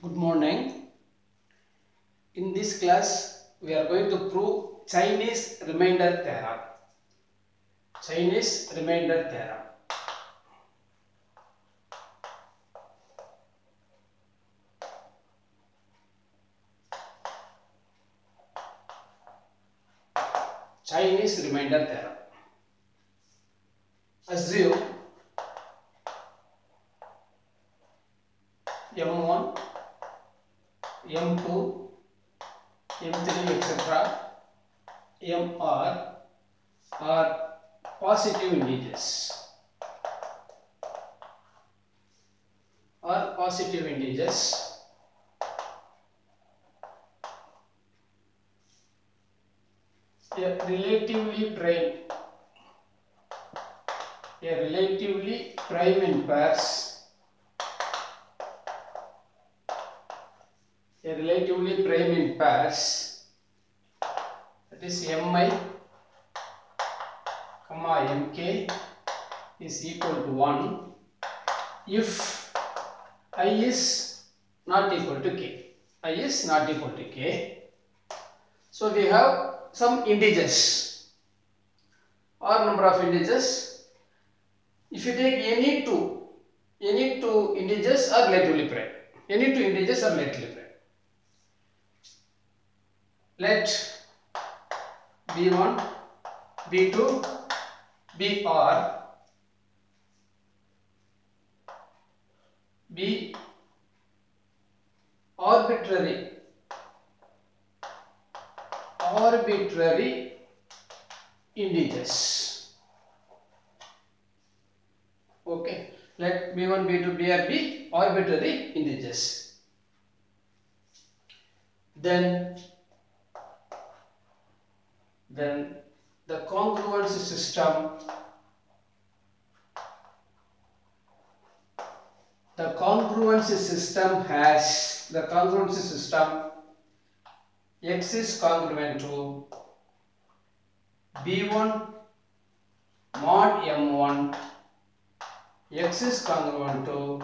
Good morning. In this class, we are going to prove Chinese remainder theorem. Chinese remainder theorem. Chinese remainder theorem. Assume M1, M2, M3, etc. Mr are positive integers. A relatively prime in pairs. That is mi comma mk is equal to 1 if I is not equal to k. So we have some integers or number of integers. If you take any two integers are relatively prime. Let b1, b2, br be arbitrary integers. Okay, let b1, b2, br be arbitrary integers. Then the congruence system has x is congruent to b1 mod m1, x is congruent to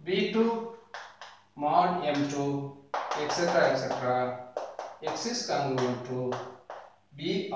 b2 mod m2, etc. X is congruent to br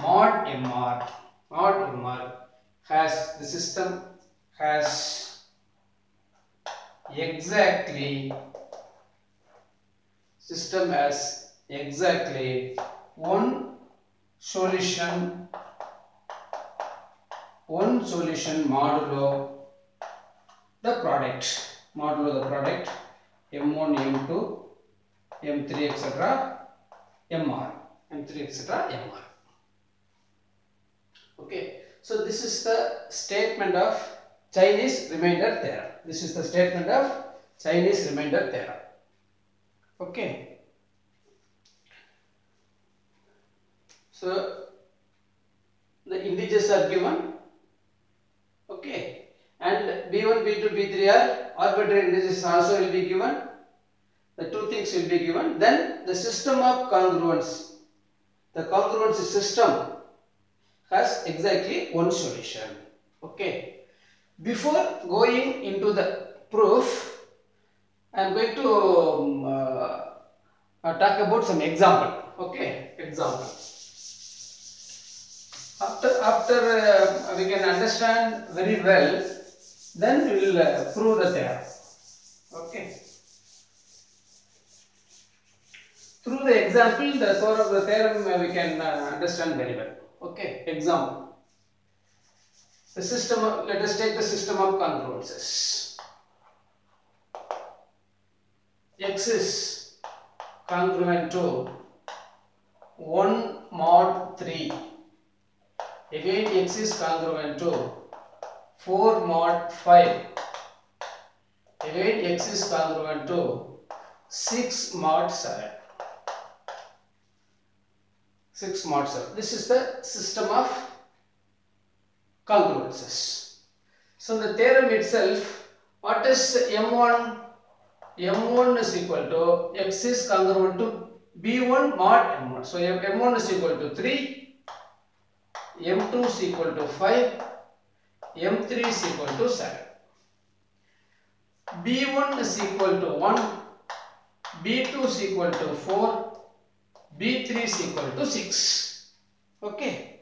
mod mr. The system has exactly one solution modulo the product m1 m2 m3 etc mr. Okay, so this is the statement of Chinese remainder theorem. Okay, so the integers are given. Okay, and b1, b2, b3 are arbitrary integers also will be given. The two things will be given. Then the system of congruence. The congruence system has exactly one solution. Okay. Before going into the proof, I am going to talk about some example. Okay, example. After we can understand very well, then we will prove the theorem. Okay. Through the example, the theorem we can understand very well. Okay, example. Let us take the system of congruences. X is congruent to 1 mod 3. Again, x is congruent to 4 mod 5. Again, x is congruent to 6 mod 7. This is the system of congruences. So the theorem itself, what is M1? M1 is equal to x is congruent to B1 mod M1. So M1 is equal to 3, M2 is equal to 5, M3 is equal to 7. B1 is equal to 1, B2 is equal to 4, B3 is equal to 6. Okay.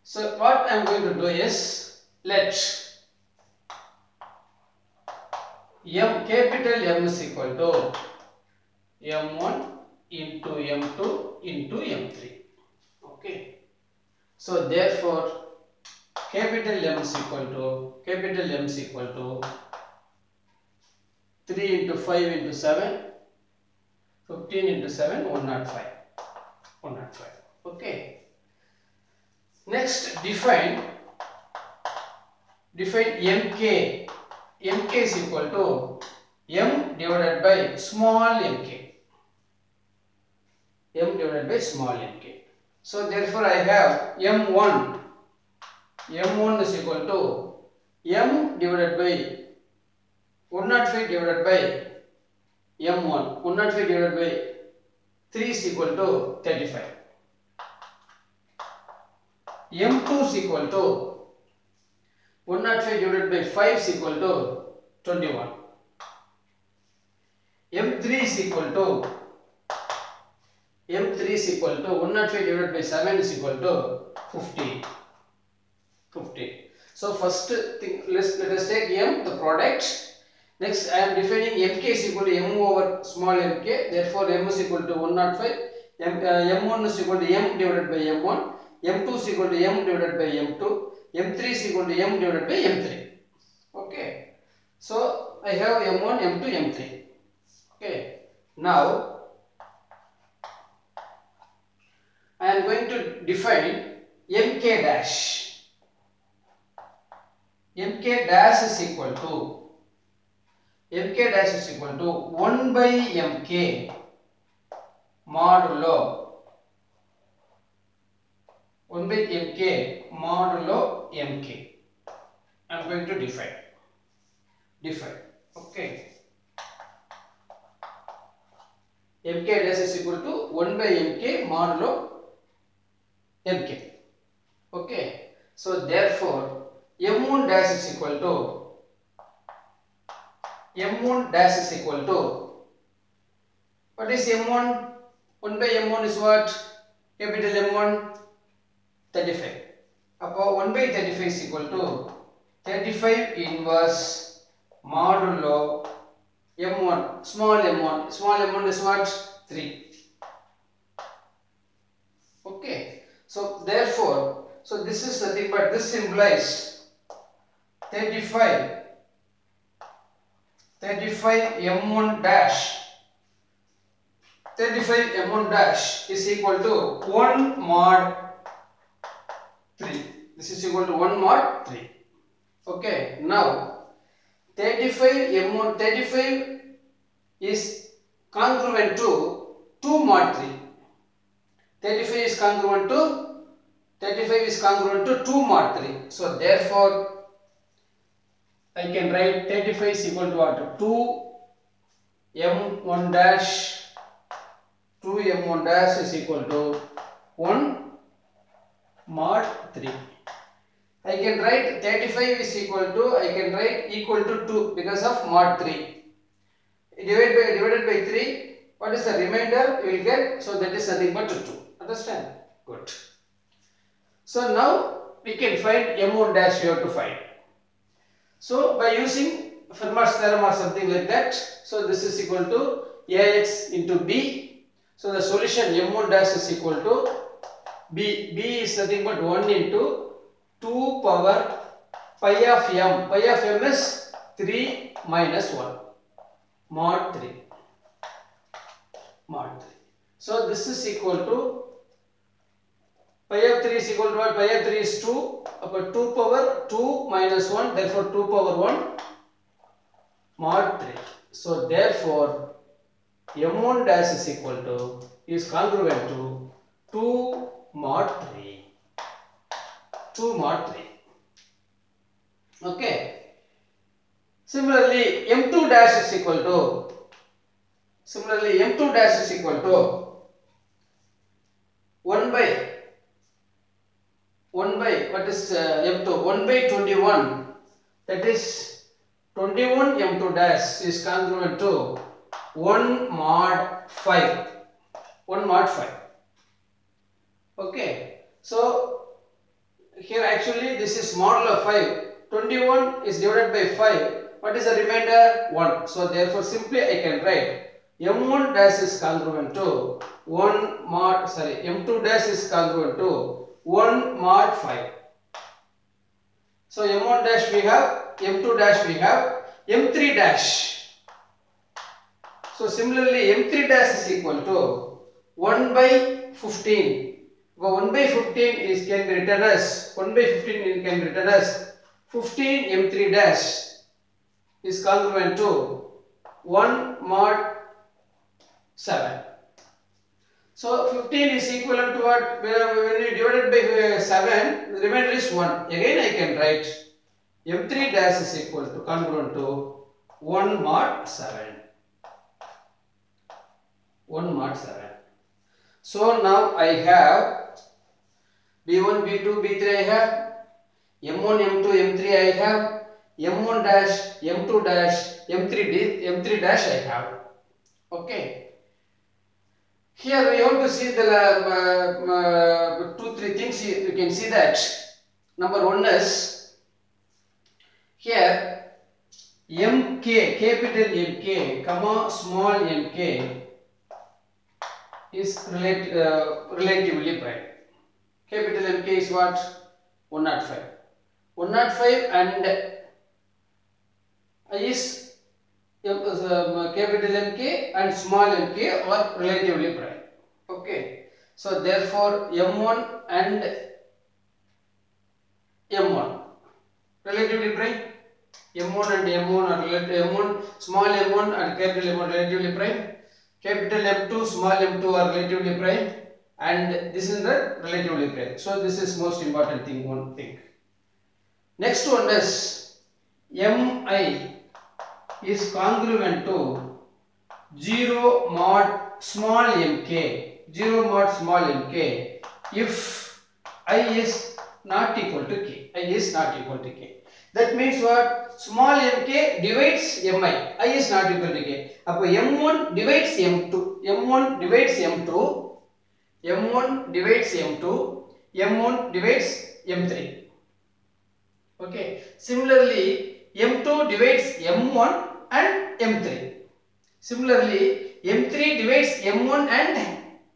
So what I am going to do is, let capital M is equal to M1 into M2 into M3. Okay. So therefore capital M is equal to 3 into 5 into 7, 15 into 7, 105. 105. Okay. Next, define MK. MK is equal to M divided by small mk. M divided by small mk. So therefore I have M1. M1 is equal to M divided by 105 divided by M1. 105 divided by 3 is equal to 35. M2 is equal to 105 divided by 5 is equal to 21. M3 is equal to 105 divided by 7 is equal to 15. So first thing, let us take M, the product. Next I am defining mk is equal to m over small mk. Therefore m is equal to 105. M1 is equal to m divided by m1. M2 is equal to m divided by m2. M3 is equal to m divided by m3. Okay. So I have m1, m2, m3. Okay. Now I am going to define mk dash. Mk dash is equal to 1 by mk modulo 1 by mk modulo mk. I am going to define. Okay. Mk dash is equal to 1 by mk modulo mk. Okay. So therefore m1 dash is equal to what is m1? 1 by m1 is what? Capital M1 35. Appo 1 by 35 is equal to 35 inverse modulo m1. Small m1 is what? 3. Okay. So therefore, so this is nothing but this implies 35 m1 dash. 35 m1 dash is equal to 1 mod 3. This is equal to 1 mod 3. Okay. Now 35 is congruent to 2 mod 3. 35 is congruent to 2 mod 3. So therefore I can write 35 is equal to what? 2 m1 dash is equal to 1 mod 3. I can write 35 is equal to 2 because of mod 3. Divided by 3. What is the remainder you will get? So that is nothing but 2. Understand? Good. So now we can find m1 dash we have to find. So by using Fermat's theorem or something like that, so this is equal to Ax into B. So the solution m1 dash is equal to B. B is nothing but 1 into 2 power pi of m. Pi of m is 3 minus 1 mod 3. So this is equal to pi of 3 is equal to what? Pi of 3 is 2. About 2 power 2 minus 1. Therefore 2 power 1 mod 3. So therefore m1 dash is equal to is congruent to 2 mod 3. 2 mod 3. Okay. Similarly m2 dash is equal to 1 by what is m2? 1 by 21. That is 21 m2 dash is congruent to 1 mod 5. 1 mod 5. Okay. So here actually this is modulo of 5. 21 is divided by 5. What is the remainder? 1. So therefore simply I can write m1 dash is congruent to 1 mod, m2 dash is congruent to 1 mod 5. So m1 dash we have, m2 dash we have, m3 dash. So similarly m3 dash is equal to 1 by 15. 1 by 15 is can be written as 1 by 15 can be written as 15 m3 dash is congruent to 1 mod 7. So 15 is equivalent to what? When you divide it by 7, the remainder is 1. Again I can write m3 dash is equal to congruent to 1 mod 7. 1 mod 7. So now I have B1, B2, B3 I have, M1, M2, M3 I have, M1 dash, M2 dash, M3 dash I have. Okay. Here we have to see the 2-3 things. You can see that. Number one is here MK, capital MK, comma small mk is relatively prime. Capital MK is what? 105. 105 and is capital MK and small mk are relatively prime. Okay. So therefore M1 and M1 relatively prime. M1 and M1 are M1, small m1 and capital M1 relatively prime. Capital M2, small m2 are relatively prime, and this is the relatively prime. So this is most important thing, one thing. Next one is Mi is congruent to 0 mod small mk, 0 mod small mk if I is not equal to k. I is not equal to k. That means what? Small mk divides mi. I is not equal to k. Appo m1 divides m2. M1 divides m2. M1 divides m2. M1 divides m3. Okay. Similarly, m2 divides m1 and m3. Similarly, m3 divides m1 and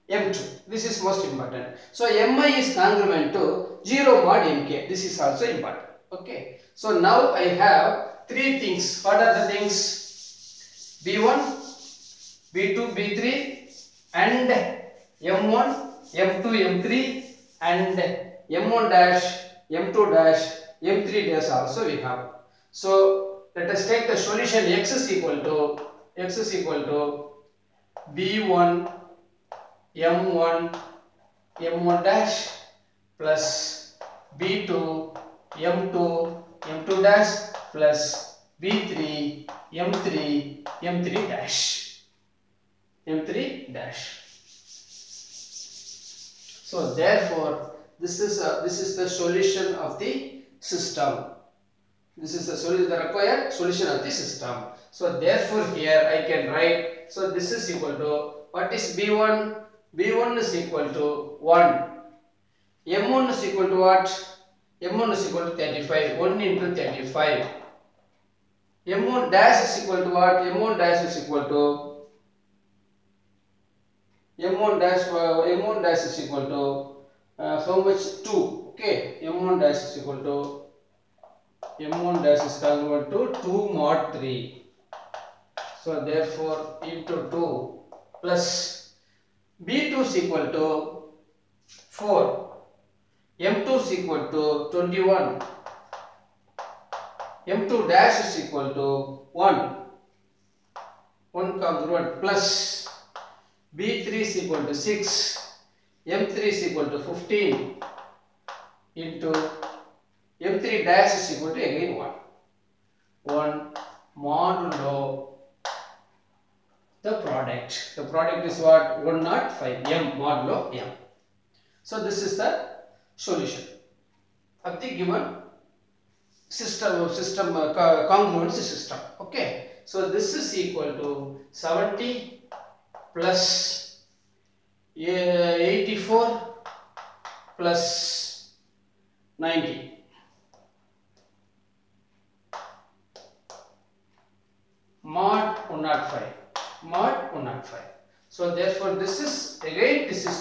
m2. This is most important. So mi is congruent to 0 mod mk. This is also important. Okay. So now I have 3 things. What are the things? B1, B2, B3 and M1, M2, M3 and M1 dash, M2 dash, M3 dash also we have. So let us take the solution. X is equal to B1, M1, M1 dash plus B2, M2, M2 dash plus B3, M3, M3 dash, M3 dash. So therefore, this is the solution of the system. This is the solution, the required solution of the system. So therefore, here I can write. So this is equal to what is B1? B1 is equal to 1. M1 is equal to what? M1 is equal to 35. 1 into 35. M1 dash is equal to what? M1 dash is equal to M1 dash is equal to how much? 2. Okay. M1 dash is equal to M1 dash is congruent to 2 mod 3. So therefore into 2 plus B2 is equal to 4. M2 is equal to 21. M2 dash is equal to 1. 1 congruent plus B3 is equal to 6. M3 is equal to 15 into M3 dash is equal to again 1. 1 modulo the product. The product is what? 105 m modulo m. So this is the solution of the given congruence system. Okay, so this is equal to 70 plus 84 plus 90. Mod 105. Mod 105. So therefore this is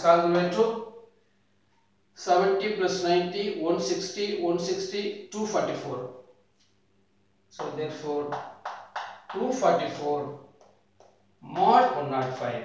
congruent to 70 plus 90, 160, 160, 244. So therefore 244 mod 105.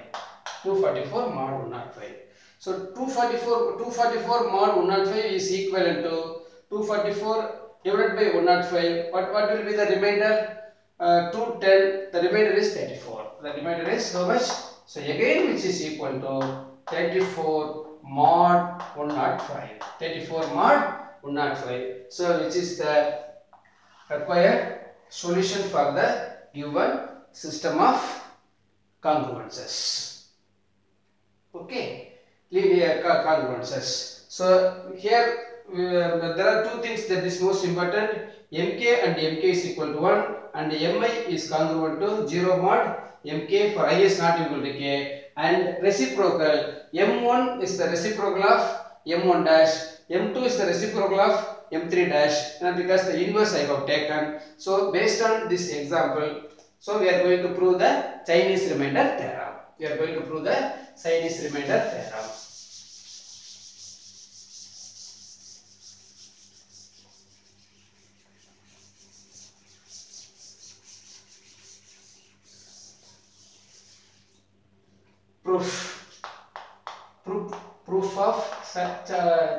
244 mod 105. So 244 mod 105 is equivalent to 244 divided by 105. What will be the remainder? 210. The remainder is 34. The remainder is how much? So again, which is equal to 34 mod 105. 34 mod 105. So which is the required solution for the given system of congruences. Okay, linear congruences. So here there are two things that is most important. Mk and Mk is equal to 1 and Mi is congruent to 0 mod Mk for I is not equal to k, and reciprocal M1 is the reciprocal of M1 dash, M2 is the reciprocal of M3 dash, and because the inverse I have taken. So based on this example, so we are going to prove the Chinese remainder theorem. We are going to prove the Chinese remainder theorem. Proof of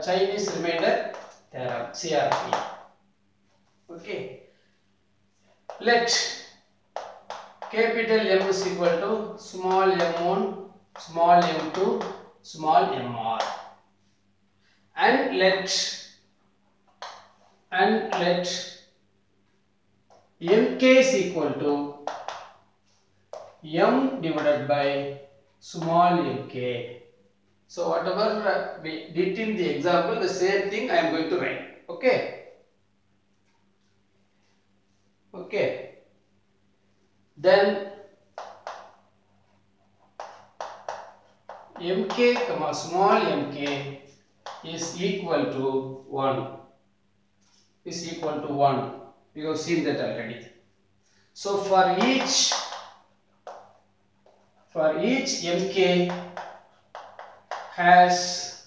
Chinese remainder theorem, CRT. Okay. Let capital M is equal to small m1, small m2, small mr, and let mk is equal to m divided by small mk. So whatever we did in the example, the same thing I am going to write. Okay. Okay. Then mk comma small mk is equal to 1. Is equal to 1. We have seen that already. So for each mk has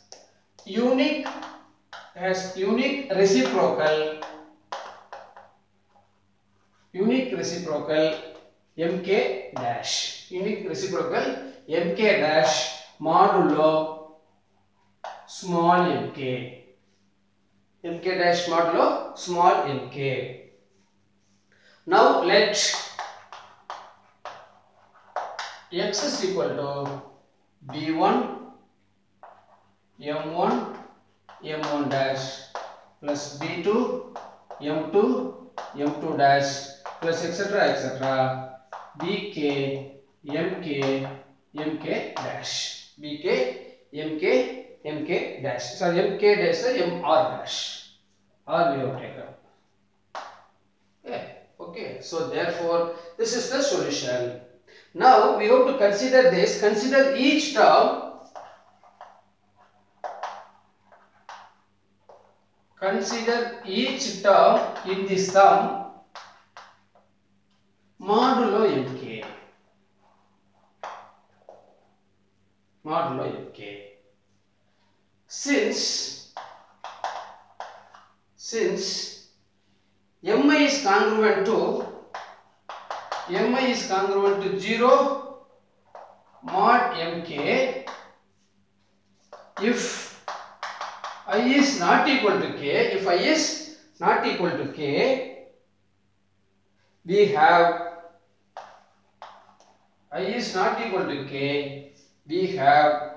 unique reciprocal mk dash, unique reciprocal mk dash modulo small mk, mk dash modulo small mk. Now let x is equal to b1 m1 m1 dash plus b2 m2 m2 dash plus etc. bk mk mk dash, bk mk mk dash. So mk dash mr dash, r we have taken. Okay, so therefore this is the solution. Now we have to consider this. Consider each term. Consider each term in the sum modulo mk. Modulo mk. Since mi is congruent to 0 mod mk, if I is not equal to k, we have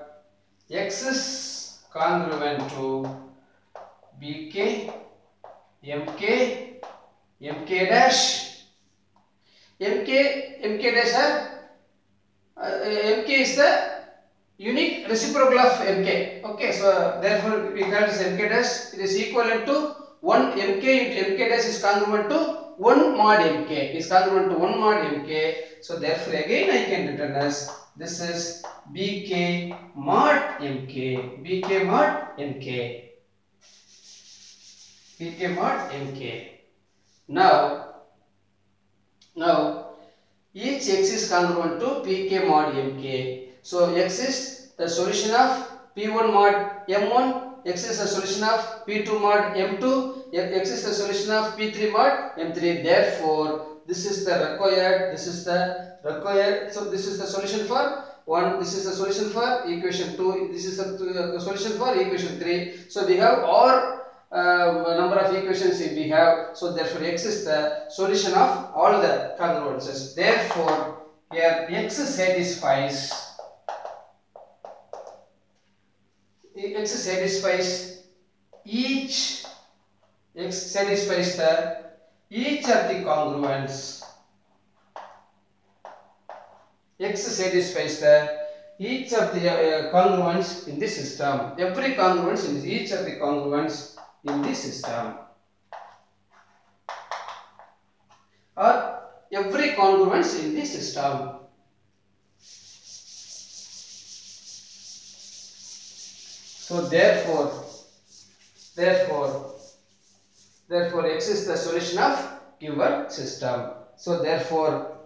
x is congruent to bk mk dash. mk dash mk is the unique reciprocal of mk. Okay, so therefore we call this mk dash. It is equivalent to 1 mk into mk dash is congruent to 1 mod mk, is congruent to 1 mod mk. So therefore again I can written as this is bk mod mk, bk mod mk, bk mod mk. Now each x is congruent to pk mod mk. So x is the solution of p1 mod m1, x is the solution of p2 mod m2, x is the solution of p3 mod m3. Therefore this is the required, so this is the solution for 1, this is the solution for equation 2, this is the solution for equation 3. So we have all number of equations we have, so therefore x is the solution of all the congruences. Therefore here x satisfies each, x satisfies the each of the congruence, x satisfies the each of the congruence in this system, every congruence in each of the congruence in this system, or every congruence in this system. So therefore x is the solution of given system. So therefore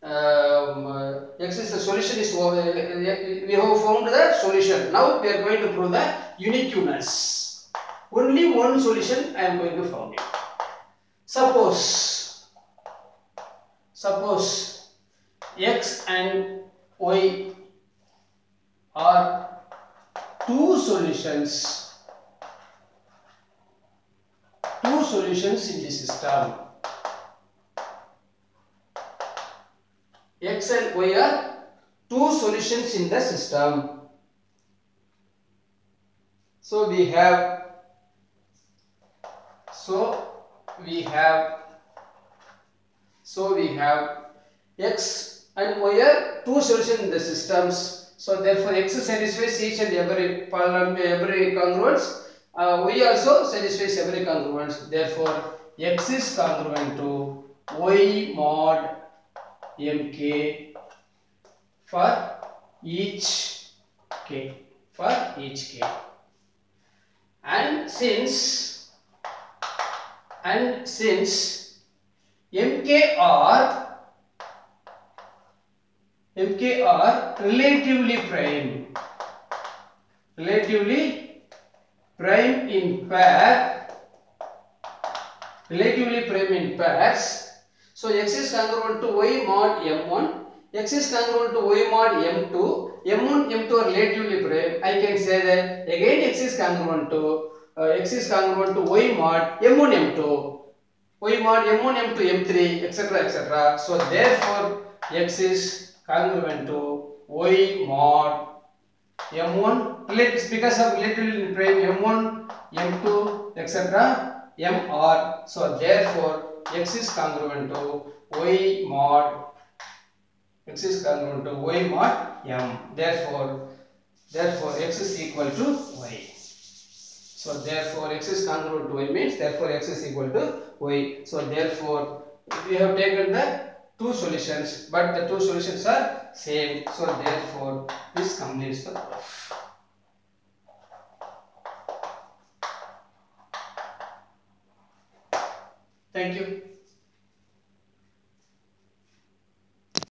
x is the solution is we have found the solution. Now we are going to prove the uniqueness. Only one solution I am going to find it. Suppose x and y are two solutions in the system. X and y are two solutions in the system. So we have x and y are two solutions in the systems. So therefore x satisfies each and every congruence, y also satisfies every congruence. Therefore x is congruent to y mod mk for each k, and since mk are relatively prime in pairs, so x is congruent to y mod m1, x is congruent to y mod m2, m1 m2 are relatively prime. I can say that again x is congruent to y mod m1 m2, y mod m1 m2 m3, etc. So therefore x is congruent to y mod m1 because of relatively prime m1 m2 etc mr. So therefore x is congruent to y mod m. Therefore x is equal to y. So therefore x is congruent to y means therefore x is equal to y. So therefore we have taken the two solutions, but the two solutions are same. So therefore this completes the proof. Thank you.